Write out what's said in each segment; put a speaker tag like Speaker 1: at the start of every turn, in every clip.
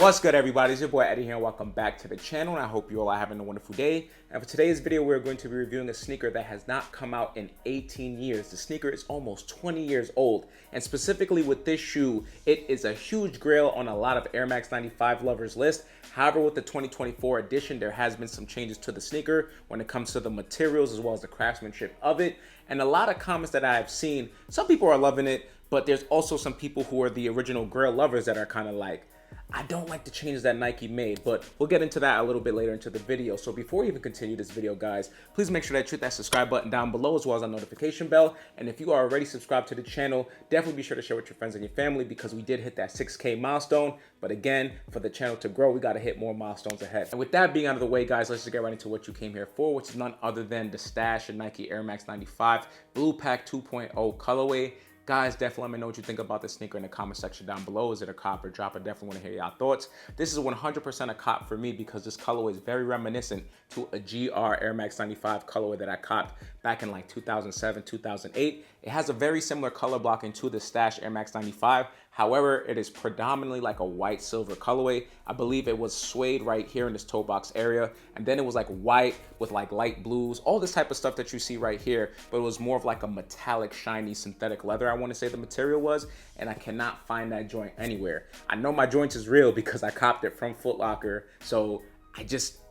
Speaker 1: What's good, everybody? It's your boy Eddie here, and welcome back to the channel, and I hope you all are having a wonderful day. And for today's video, we're going to be reviewing a sneaker that has not come out in 18 years. The sneaker is almost 20 years old, and specifically with this shoe, it is a huge grail on a lot of Air Max 95 lovers list. However, with the 2024 edition, there has been some changes to the sneaker when it comes to the materials as well as the craftsmanship of it. And a lot of comments that I have seen, some people are loving it, but there's also some people who are the original grail lovers that are kind of like, I don't like the changes that Nike made, but we'll get into that a little bit later into the video. So before we even continue this video, guys, please make sure that you hit that subscribe button down below as well as that notification bell. And if you are already subscribed to the channel, definitely be sure to share with your friends and your family because we did hit that 6K milestone. But again, for the channel to grow, we got to hit more milestones ahead. And with that being out of the way, guys, let's just get right into what you came here for, which is none other than the Stash and Nike Air Max 95 Blue Pack 2.0 colorway. Guys, definitely let me know what you think about this sneaker in the comment section down below. Is it a cop or drop? I definitely want to hear your thoughts. This is 100% a cop for me because this colorway is very reminiscent to a GR Air Max 95 colorway that I copped back in like 2007, 2008. It has a very similar color blocking to the Stash Air Max 95. However, it is predominantly like a white silver colorway. I believe it was suede right here in this toe box area. And then it was like white with like light blues, all this type of stuff that you see right here. But it was more of like a metallic, shiny synthetic leather, I want to say the material was. And I cannot find that joint anywhere. I know my joint is real because I copped it from Foot Locker. So I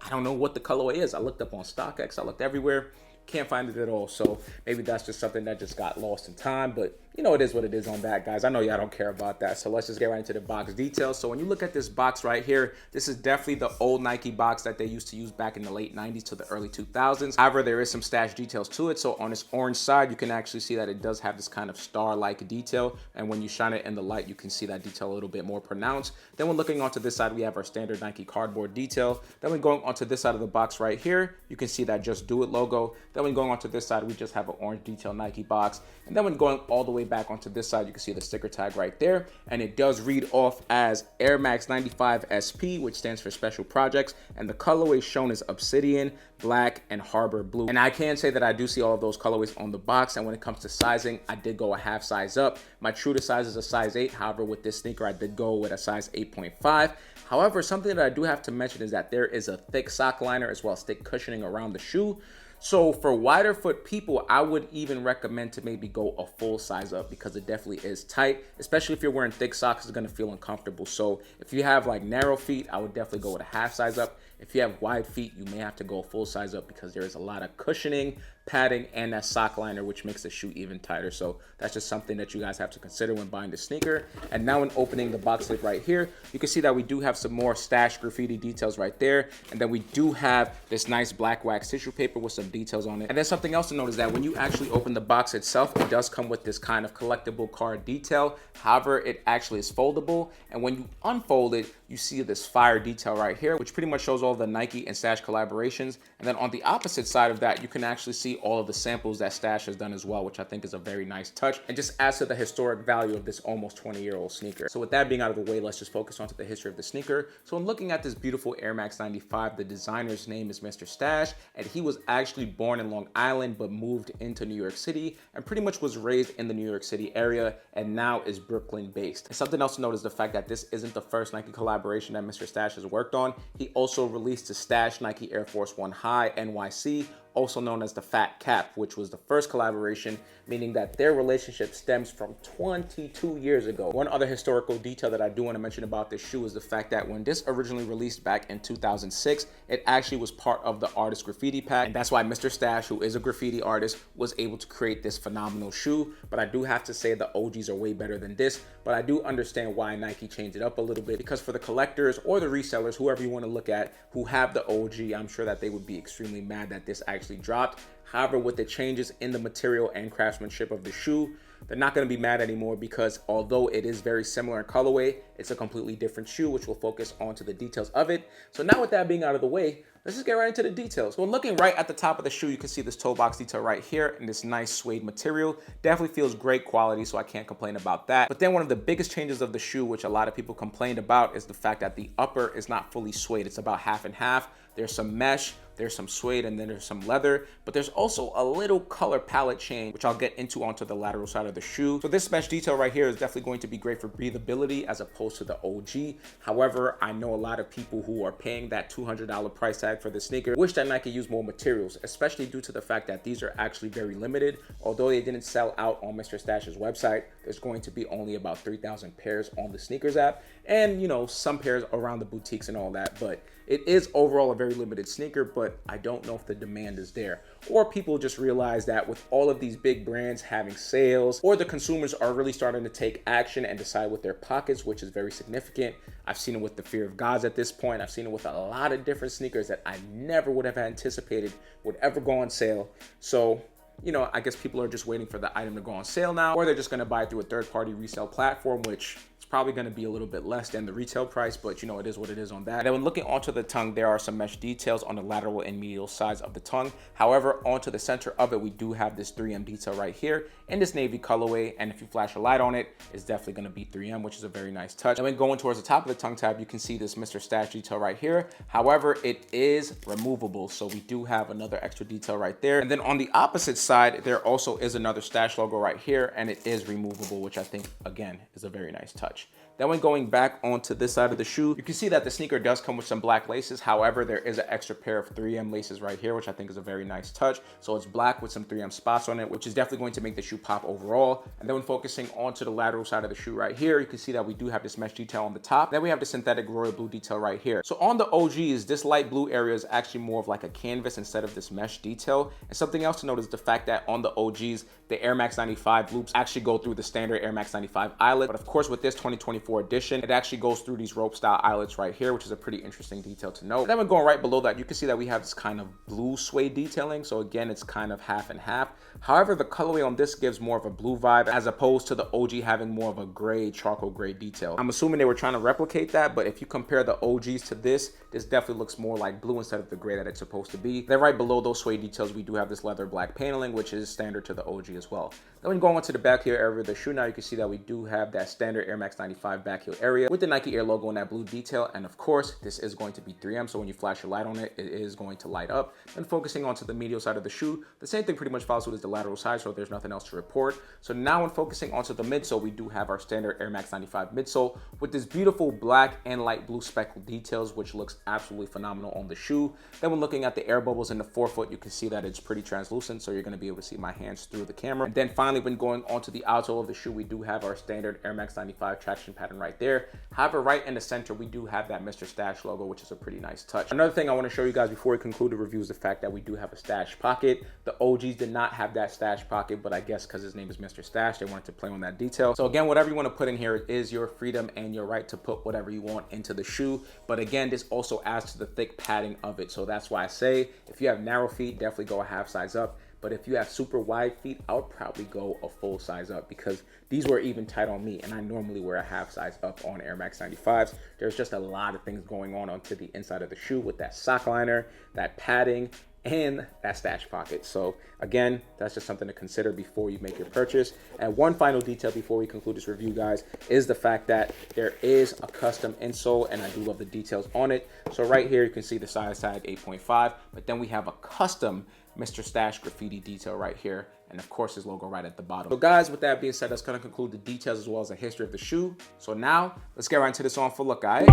Speaker 1: don't know what the colorway is. I looked up on StockX, I looked everywhere. Can't find it at all. So maybe that's just something that just got lost in time, but you know, it is what it is on that, guys. I know y'all don't care about that. So let's just get right into the box details. So when you look at this box right here, this is definitely the old Nike box that they used to use back in the late 90s to the early 2000s. However, there is some Stash details to it. So on this orange side, you can actually see that it does have this kind of star-like detail. And when you shine it in the light, you can see that detail a little bit more pronounced. Then when looking onto this side, we have our standard Nike cardboard detail. Then when going onto this side of the box right here, you can see that Just Do It logo. Then when going onto this side, we just have an orange detail Nike box. And then when going all the way back onto this side, you can see the sticker tag right there. And it does read off as Air Max 95 SP, which stands for Special Projects. And the colorway shown is Obsidian, Black, and Harbor Blue. And I can say that I do see all of those colorways on the box. And when it comes to sizing, I did go a half size up. My true to size is a size 8. However, with this sneaker, I did go with a size 8.5. However, something that I do have to mention is that there is a thick sock liner as well as thick cushioning around the shoe. So for wider foot people, I would even recommend to maybe go a full size up because it definitely is tight, especially if you're wearing thick socks, it's gonna feel uncomfortable. So if you have like narrow feet, I would definitely go with a half size up. If you have wide feet, you may have to go a full size up because there is a lot of cushioning, padding, and that sock liner, which makes the shoe even tighter. So that's just something that you guys have to consider when buying the sneaker. And now when opening the box lid right here, you can see that we do have some more Stash graffiti details right there. And then we do have this nice black wax tissue paper with some details on it. And then something else to note is that when you actually open the box itself, it does come with this kind of collectible card detail. However, it actually is foldable. And when you unfold it, you see this fire detail right here, which pretty much shows all the Nike and Stash collaborations. And then on the opposite side of that, you can actually see all of the samples that Stash has done as well, which I think is a very nice touch and just adds to the historic value of this almost 20-year-old sneaker. So with that being out of the way, let's just focus onto the history of the sneaker. So when looking at this beautiful Air Max 95, the designer's name is Mr. Stash, and he was actually born in Long Island, but moved into New York City and pretty much was raised in the New York City area and now is Brooklyn based. And something else to note is the fact that this isn't the first Nike collaboration that Mr. Stash has worked on. He also released the Stash Nike Air Force 1 High NYC, also known as the Fat Cap, which was the first collaboration, meaning that their relationship stems from 22 years ago. One other historical detail that I do want to mention about this shoe is the fact that when this originally released back in 2006, it actually was part of the Artist Graffiti Pack. And that's why Mr. Stash, who is a graffiti artist, was able to create this phenomenal shoe. But I do have to say the OGs are way better than this, but I do understand why Nike changed it up a little bit, because for the collectors or the resellers, whoever you want to look at, who have the OG, I'm sure that they would be extremely mad that this actually dropped. However, with the changes in the material and craftsmanship of the shoe, they're not going to be mad anymore because although it is very similar in colorway, it's a completely different shoe, which will focus onto the details of it. So now with that being out of the way, let's just get right into the details. So looking right at the top of the shoe, you can see this toe box detail right here in this nice suede material. Definitely feels great quality, so I can't complain about that. But then one of the biggest changes of the shoe, which a lot of people complained about, is the fact that the upper is not fully suede. It's about half and half. There's some mesh. there's some suede, and then there's some leather, but there's also a little color palette change, which I'll get into onto the lateral side of the shoe. So this mesh detail right here is definitely going to be great for breathability as opposed to the OG. However, I know a lot of people who are paying that $200 price tag for the sneaker wish that Nike used more materials, especially due to the fact that these are actually very limited. Although they didn't sell out on Mr. Stash's website, there's going to be only about 3,000 pairs on the SNKRS app, and you know, some pairs around the boutiques and all that, but it is overall a very limited sneaker. But I don't know if the demand is there, or people just realize that with all of these big brands having sales, or the consumers are really starting to take action and decide with their pockets, which is very significant. I've seen it with the Fear of Gods at this point. I've seen it with a lot of different sneakers that I never would have anticipated would ever go on sale. So, you know, I guess people are just waiting for the item to go on sale now, or they're just going to buy it through a third-party resale platform, which is probably going to be a little bit less than the retail price, but you know, it is what it is on that. And then when looking onto the tongue, there are some mesh details on the lateral and medial sides of the tongue. However, onto the center of it, we do have this 3M detail right here in this navy colorway, and if you flash a light on it, it's definitely going to be 3M, which is a very nice touch. And then going towards the top of the tongue tab, you can see this Mr. Stash detail right here. However, it is removable, so we do have another extra detail right there. And then on the opposite side, there also is another Stash logo right here, and it is removable, which I think, again, is a very nice touch. Then when going back onto this side of the shoe, you can see that the sneaker does come with some black laces. However, there is an extra pair of 3M laces right here, which I think is a very nice touch. So it's black with some 3M spots on it, which is definitely going to make the shoe pop overall. And then when focusing onto the lateral side of the shoe right here, you can see that we do have this mesh detail on the top. Then we have the synthetic royal blue detail right here. So on the OGs, this light blue area is actually more of like a canvas instead of this mesh detail. And something else to note is the fact that on the OGs, the Air Max 95 loops actually go through the standard Air Max 95 eyelet. But of course, with this 2024 edition, it actually goes through these rope style eyelets right here, which is a pretty interesting detail to note. And then when going right below that, you can see that we have this kind of blue suede detailing. So again, it's kind of half and half. However, the colorway on this gives more of a blue vibe as opposed to the OG having more of a gray, charcoal gray detail. I'm assuming they were trying to replicate that, but if you compare the OGs to this definitely looks more like blue instead of the gray that it's supposed to be. Then right below those suede details, we do have this leather black paneling, which is standard to the OG as well. Then when going into the back heel area of the shoe now, you can see that we do have that standard Air Max 95 back heel area with the Nike Air logo and that blue detail. And of course, this is going to be 3M, so when you flash a light on it, it is going to light up. And focusing onto the medial side of the shoe, the same thing pretty much follows with the lateral side, so there's nothing else to report. So now when focusing onto the midsole, we do have our standard Air Max 95 midsole with this beautiful black and light blue speckled details, which looks absolutely phenomenal on the shoe. Then when looking at the air bubbles in the forefoot, you can see that it's pretty translucent, so you're going to be able to see my hands through the camera. And then finally, when going onto the outsole of the shoe, we do have our standard Air Max 95 traction pattern right there. However, right in the center, we do have that Mr. Stash logo, which is a pretty nice touch. Another thing I want to show you guys before we conclude the review is the fact that we do have a stash pocket. The OGs did not have that stash pocket, but I guess because his name is Mr. Stash, they wanted to play on that detail. So again, whatever you want to put in here is your freedom and your right to put whatever you want into the shoe. But again, this also adds to the thick padding of it. So that's why I say if you have narrow feet, definitely go a half size up. But if you have super wide feet, I would probably go a full size up because these were even tight on me, and I normally wear a half size up on Air Max 95s. There's just a lot of things going on onto the inside of the shoe with that sock liner, that padding, and that stash pocket. So again, that's just something to consider before you make your purchase. And one final detail before we conclude this review, guys, is the fact that there is a custom insole, and I do love the details on it. So right here, you can see the size tag 8.5, but then we have a custom Mr. Stash graffiti detail right here, and of course his logo right at the bottom. So guys, with that being said, that's gonna conclude the details as well as the history of the shoe. So now let's get right into this on for look, guys.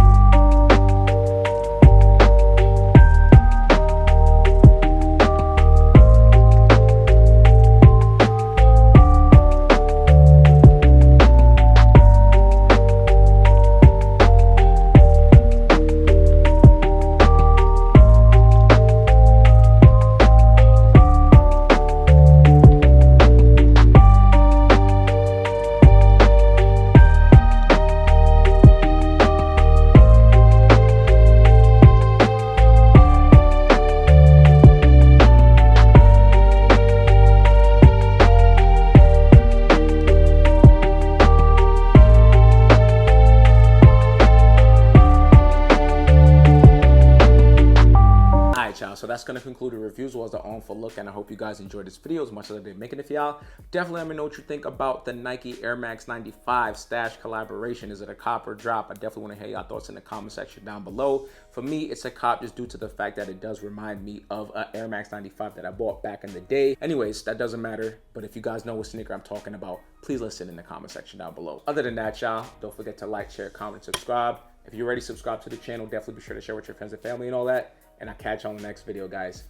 Speaker 1: So that's going to conclude the review as well as the on-foot look, and I hope you guys enjoyed this video as much as I did making it for y'all. Definitely let me know what you think about the Nike Air Max 95 Stash collaboration. Is it a cop or drop? I definitely want to hear y'all thoughts in the comment section down below. For me, it's a cop just due to the fact that it does remind me of an Air Max 95 that I bought back in the day. Anyways, that doesn't matter, but if you guys know what sneaker I'm talking about, please listen in the comment section down below. Other than that, y'all, don't forget to like, share, comment, subscribe. If you're already subscribed to the channel, definitely be sure to share with your friends and family and all that. And I'll catch you on the next video, guys.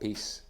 Speaker 1: Peace.